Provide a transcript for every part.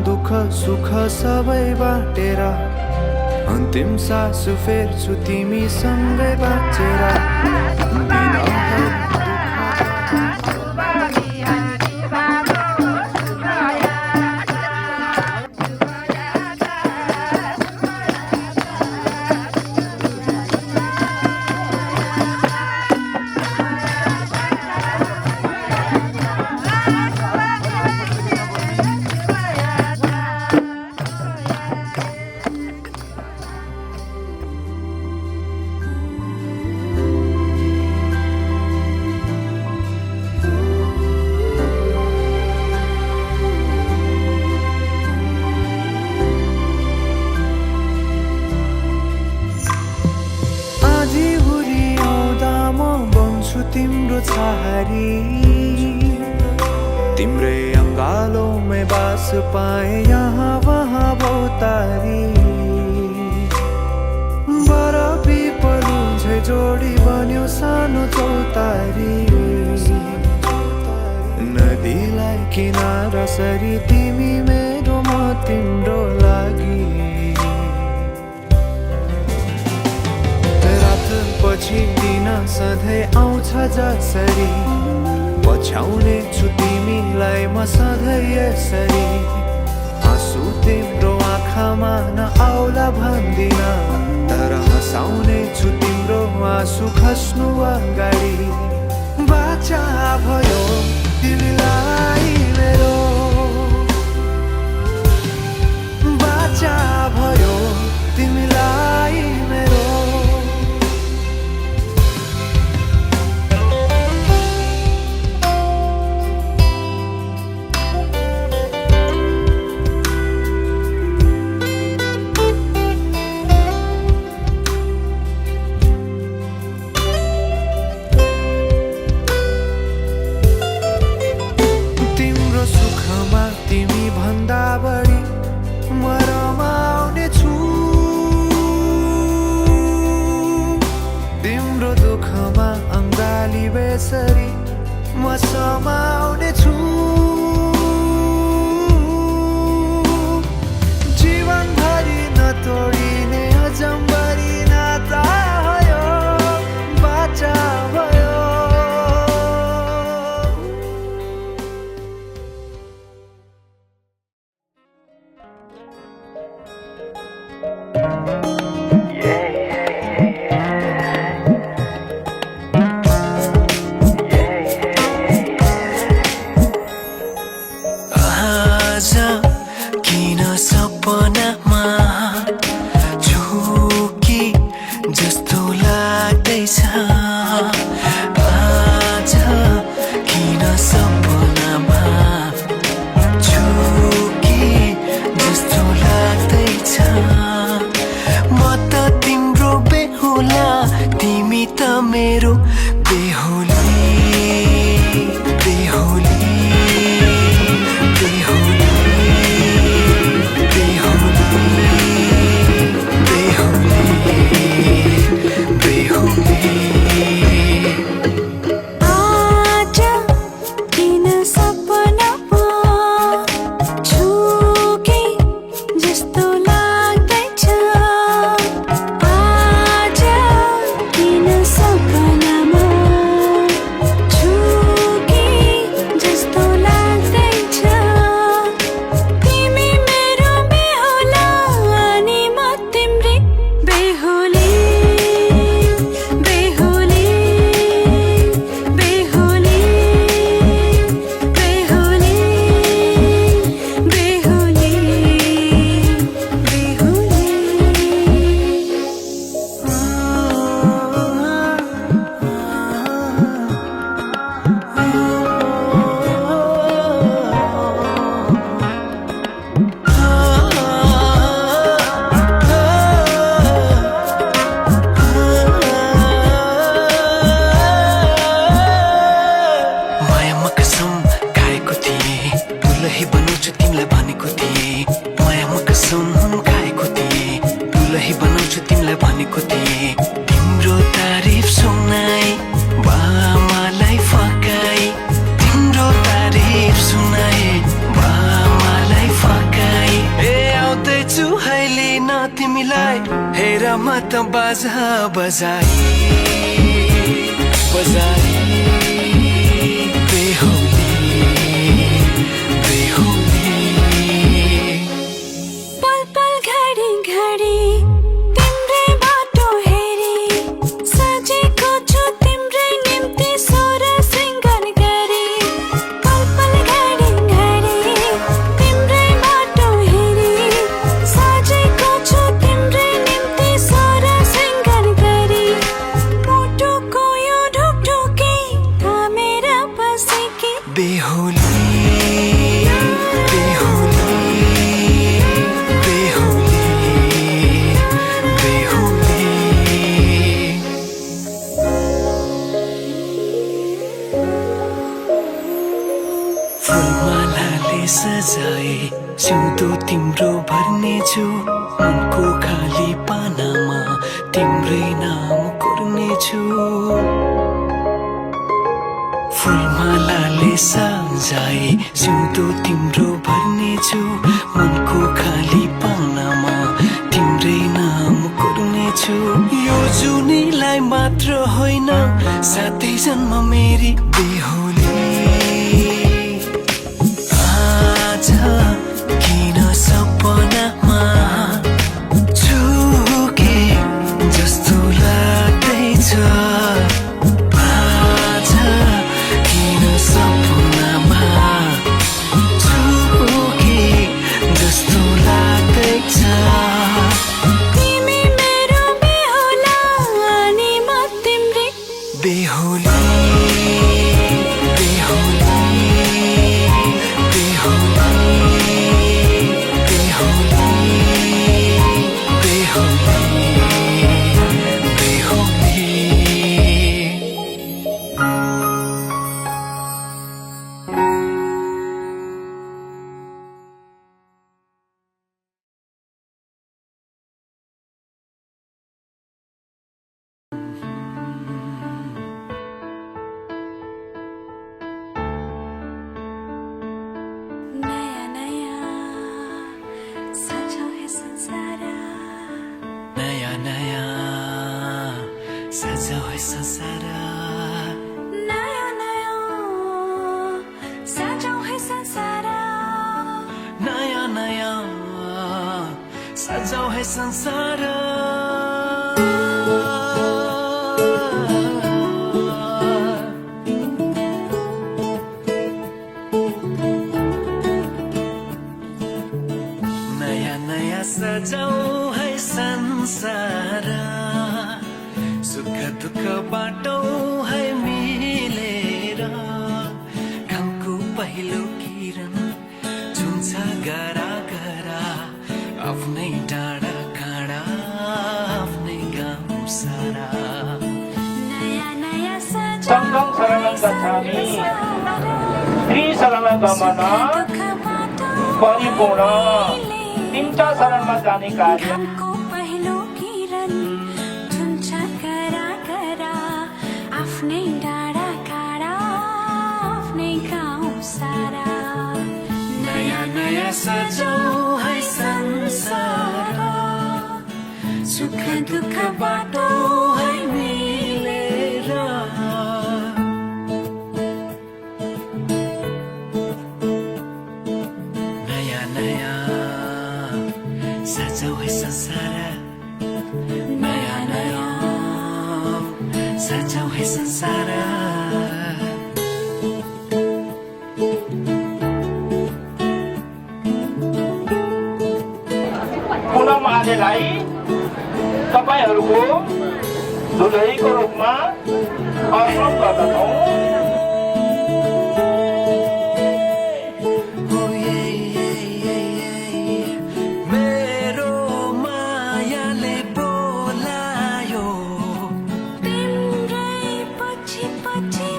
दुःख सुख सबै बाटेर अन्तिम सास फेर्छु तिमीसँगै बाँचेर तिम्रो छहारी तिम्रै अंगालों में बास पाए यहाँ वहाँ बहुतारी बरफी पलु झै जोडी बन्यो सानो चौतारी नदीलाई किनारा सरी तिमी मेरो म तिम्रो लागि पछि दिन सधैँ आउँछ जसरी पछ्याउने छु तिमीलाई म सधैँ यसरी आँसु तिम्रो आँखामा नआउला भन्दिन तर हँसाउने छु तिम्रो आँसु खस्नु अगाडि बाचा भयो तिमीलाई मेरो बाचा भयो तिमीलाई मेरो तिमी भन्दा बढी म रमाउने छु तिम्रो दुःखमा अंगाली बेसरी म समाउने छु जीवनभरि नतोडिने अजम्बरी नाता भयो बाचा भयो सपनामा झुकी जस्तो लाग्दैछ आज किन सपनामा झुकी जस्तो लाग्दैछ म त तिम्रो बेहुला तिमी त मेरो बेहुली बेहुली सपनामा कुरामा त बाजा बजाई बजाई बेहुली बेहुली पल पल घडी घडी तिम्रै बाटो हेरी सजेको छु तिम्रै निम्ति सोर सिंगार गरी पल पल घडी घडी तिम्रै बाटो हेरी सजेको छु तिम्रै निम्ति सोर सिंगार गरी मुटुको यो ढुकढुकी थामेर बसेकी बेहुली बेहुली बेहुली बेहुली फुलमालाले सजाए सिउँदो तिम्रो भर्नेछु मनको खाली पानामा तिम्रै नाम कोर्नेछु फुलमालाले सजाए सिउँदो तिम्रो भर्नेछु मनको खाली पानामा तिम्रै नाम कोर्नेछु यो जुनीलाई मात्र होइन साथै जन्म मेरी बेहुली आज किन सपनामा झुके जस्तो लाग्दैछ आज किन सपनामा झुके जस्तो लाग्दैछ तिमी मेरो बेहुला अनि म तिम्रै बेहुली बेहुली बेहुली बेहुली बेहुली बेहुली नयाँ नयाँ सजाऊ है संसार नयाँ नयाँ सजाऊ है संसार नयाँ नयाँ सजाऊ है संसार नयाँ नयाँ सजाऊ है संसार नयाँ नयाँ सजाऊ है संसार सुख दुःख बाटौँ है मिलेर घामको पहिलो किरण छुन्छ गरा गरा आफ्नै डाँडा काँडा आफ्नै गाउँ सारा नयाँ नयाँ सङ्गम शरणं गच्छामि श्री शरण गमन परिपूर्ण तिम्चा शरणमा जाने कार्य घामको पहिलो किरण छुन्छ गरा गरा आफ्नै डाँडा काँडा आफ्नै गाउँ सारा नयाँ नयाँ सजाऊ है संसार सुख दुःख बाटो है मिलेर नयाँ नयाँ सजाऊ है संसार नयाँ नयाँ सजाऊ है संसार पुनम आजलाई तपाईहरूको दुलहीको रूपमा अर्पण गर्दछौँ मेरो मायाले बोलायो तिम्रै पछि पछि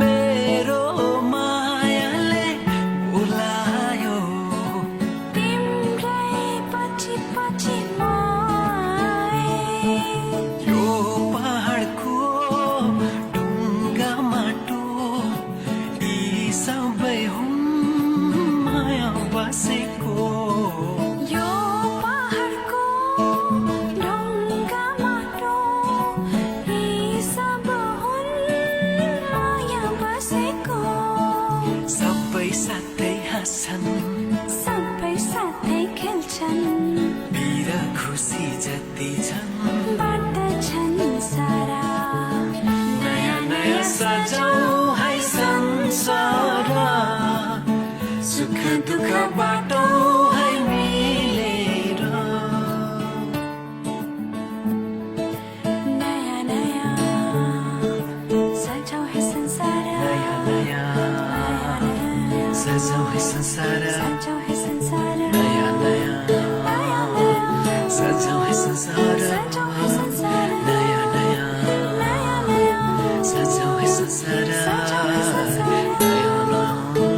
मेरो मायाले बोलायो तिम्रै पछि पछि यो पहाडको कति छन् बाँड्दछन् सारा नयाँ नयाँ सजाऊ है संसार सुख दुःख बाटो है मिलेर नयाँ नयाँ सजाऊ है संसार नयाँ नयाँ सजाऊ है संसार सजाऊ है संसार नयाँ नयाँ सजाऊ है संसार सजाऊ है संसार नयाँ नयाँ सजाऊ है संसार नयाँ नयाँ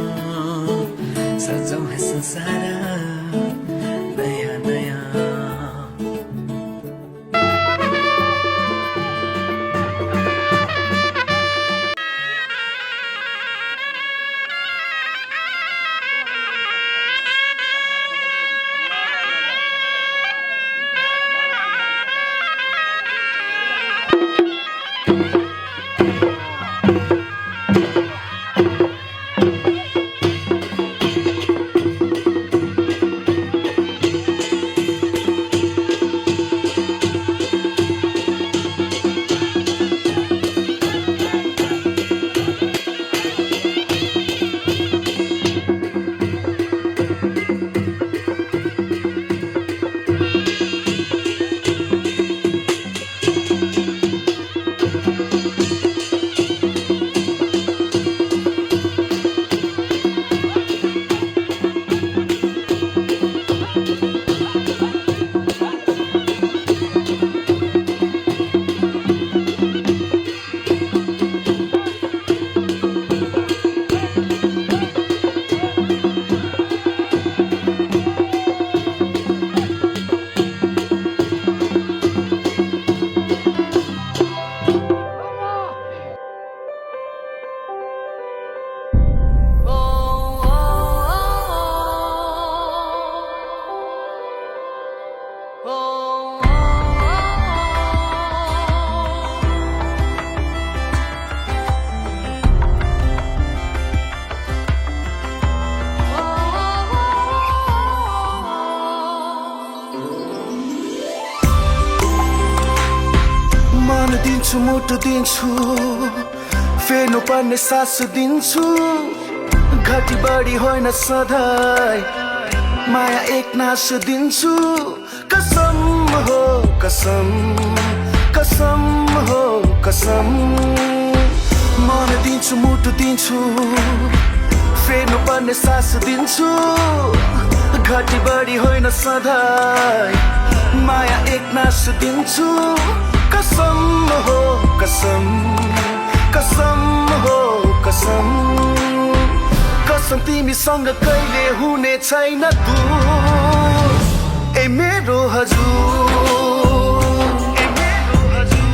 सजाऊ है संसार नयाँ नयाँ मन दिन्छु मुटु दिन्छु फेर्नु पर्ने सास दिन्छु घटी बढी होइन सधैँ माया एक नास दिन्छु कसम हो कसम कसम हो कसम मन दिन्छु मुटु दिन्छु फेर्नु पर्ने सास दिन्छु घटी बढी होइन सधैँ माया एक नास दिन्छु कसम हो कसम कसम हो कसम कसम तिमीसँग कहिले हुने छैन दूर ए मेरो हजुर ए मेरो हजुर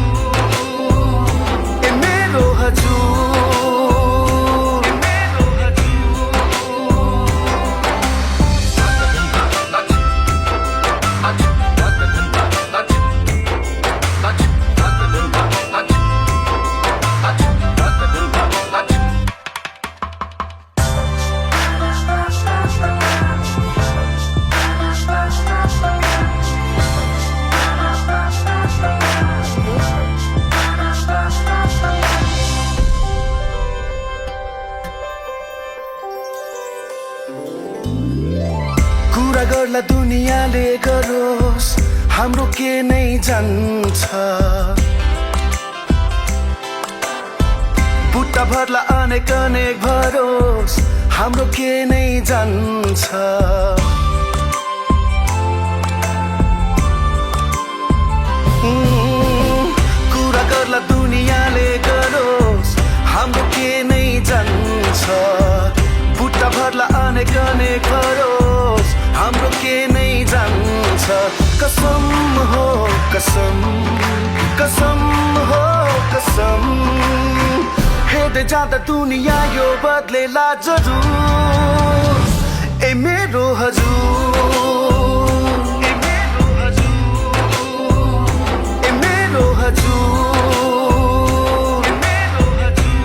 ए मेरो हजुर ए मेरो कुरा गर्ला दुनियाँले गरोस् हाम्रो के नै जान्छ बुट्टा भर्ला अनेक अनेक भरोस् हाम्रो के नै जान्छ कुरा गर्ला दुनियाँले गरोस् हाम्रो के नै जान्छ बुट्टा भर्ला अनेक अनेक भरोस् हाम्रो के नै जान्छ कसम हो कसम कसम हो कसम हेर्दै जाँदा दुनियाँ यो बदलेला जरुर ए मेरो हजुर ए मेरो हजुर ए मेरो हजुर ए मेरो हजुर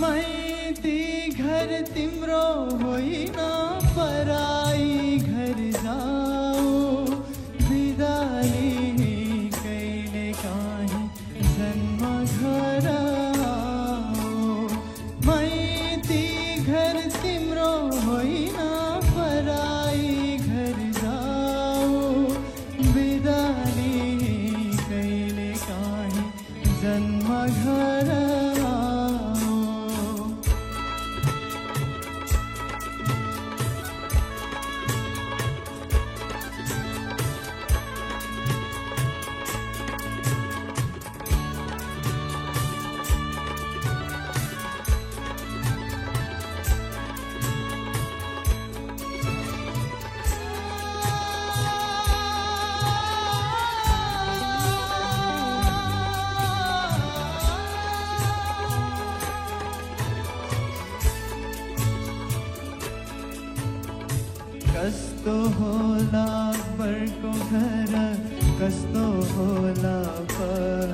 माइती घर तिम्रो होइन पराई घर जाऊ बिदाली कहिले काहीँ जन्म घर माइती घर तिम्रो होइन पराई घर जाऊ बिदाली कहिले काहीँ जन्म घर कस्तो होला बरको घर कस्तो होला पर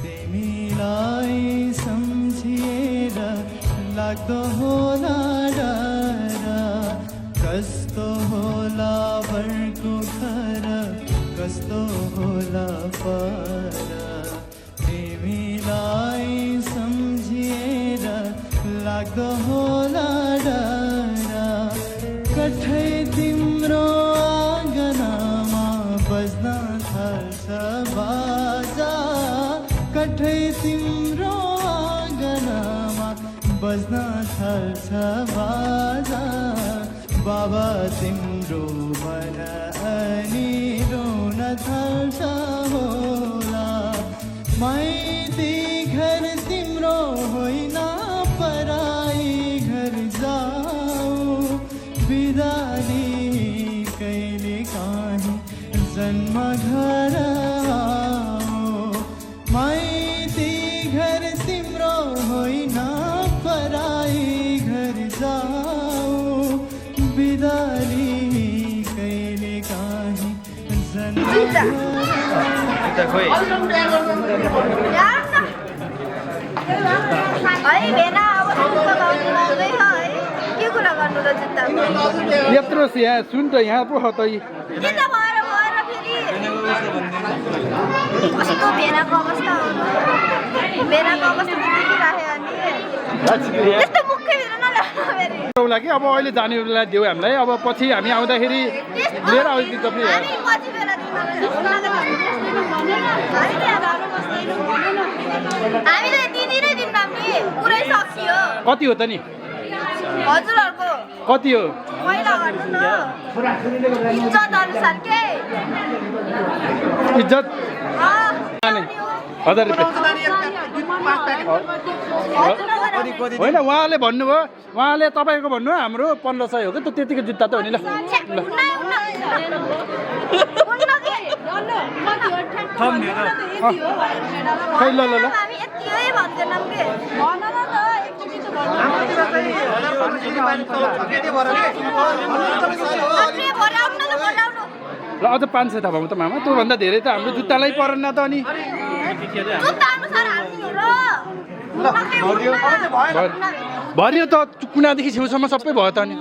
तिमीलाई सम्झिएर लाग्दो होला डर कस्तो होला बरको घर कस्तो होला पर तिमीलाई सम्झिएर लाग्दो होला डर कठै तिम्रो आँगनमा बज्न थाल्छ बाजा कठै तिम्रो आँगनमा बज्न थाल्छ बाजा बाबा तिम्रो मन अनि रोन थाल्छ होला माइती घर तिम्रो होइन पराई घर जाऊ बिदाली कहिले काहीँ जन्म घर माइती घर तिम्रो होइन पराई घर जाऊ बिदाली कहिले काहीँ जन्म यत्रो यहाँ सुन त यहाँ पो त कस्तो भेनाको अवस्था हो भेनाको अवस्था देखिराख्यो अनि त्यस्तो मुखै भेना नलाग्यो कि अब अहिले जाने बेला देऊ हामीलाई अब पछि हामी आउँदाखेरि लिएर आउँछ पनि हामीले दिनै दिनमा नि पुरै सकियो कति हो त नि हजुरहरुको कति हो पहिला गर्नु न इज्जत अनुसार के इज्जत 1000 रुपैयाँ होइन उहाँले भन्नुभयो उहाँले तपाईँको भन्नु हाम्रो 1500 हो कि त्यतिको जुत्ता त हो नि ल खै ल ल ल हामी यतिकै भन्दैनौँ के ल अझ 500 थपाउँ त मामा त्योभन्दा धेरै त हाम्रो जुत्तालाई परेन त अनि भरियो त कुनादेखि छेउसम्म सबै भयो त अनि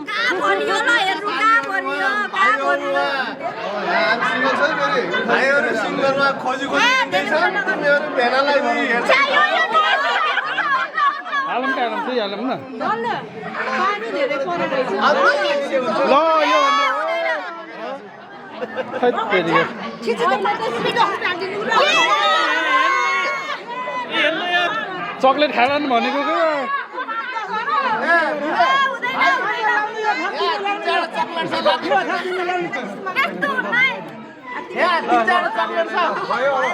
हालौँ त्यही हालौँ न ल यो चक्लेट खाएर भनेको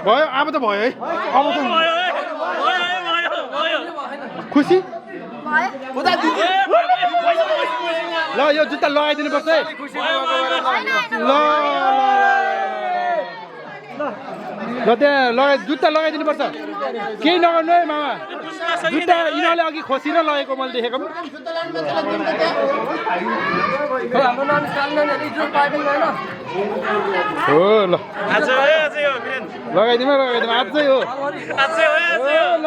भयो अब त भयो है अब त खुसी ल यो जुत्ता लगाइदिनु पर्छ है ल ल त्यहाँ जुत्ता लगाइदिनु पर्छ केही नगर्नु है मामा जुत्ता यिनीहरूले अघि खोसेर लगेको मैले देखेको हो ल लगाइदिउँ लगाइदिउँ आजै हो ल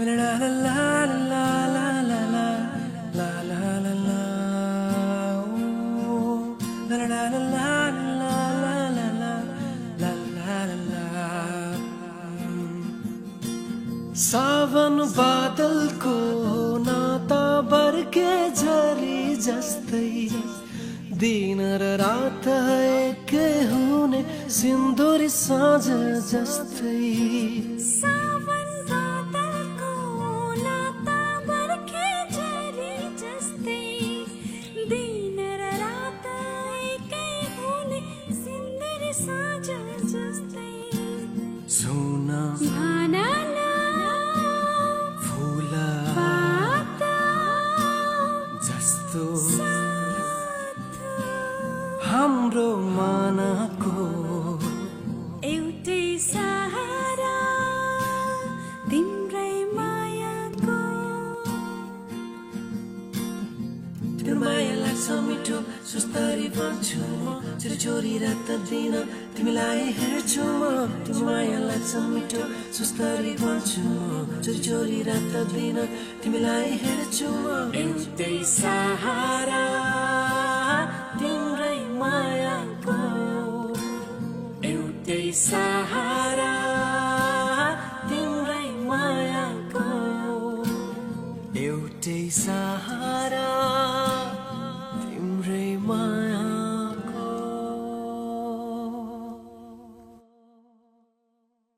La la la la la la la la la la la la. Oh, la la la la la la la la la la la la. सावन बादलको नाता बर्के झरी जस्तै दिन र रात एकै हुने सिन्दुरी साँझ जस्तै सावन बादलको नाता बर्खे झरी जस्तै दिन र रात एकै हुने सिन्दुरी साँझ जस्तै सुन भाना फुल जस्तो हाम्रो मनको एउटै सहारा तिम्रै मायाको तिम्रो माया लाग्छ मिठो सुस्तरी भन्छु म छोरी रात दिन तिमीलाई हेर्छु म तिम्रो माया लाग्छ मिठो सुस्तरी भन्छु म छोरी रात दिन तिमीलाई हेर्छु म एउटै सहारा तिम्रै मायाको एउटै सहारा तिम्रै मायाको एउटै सहारा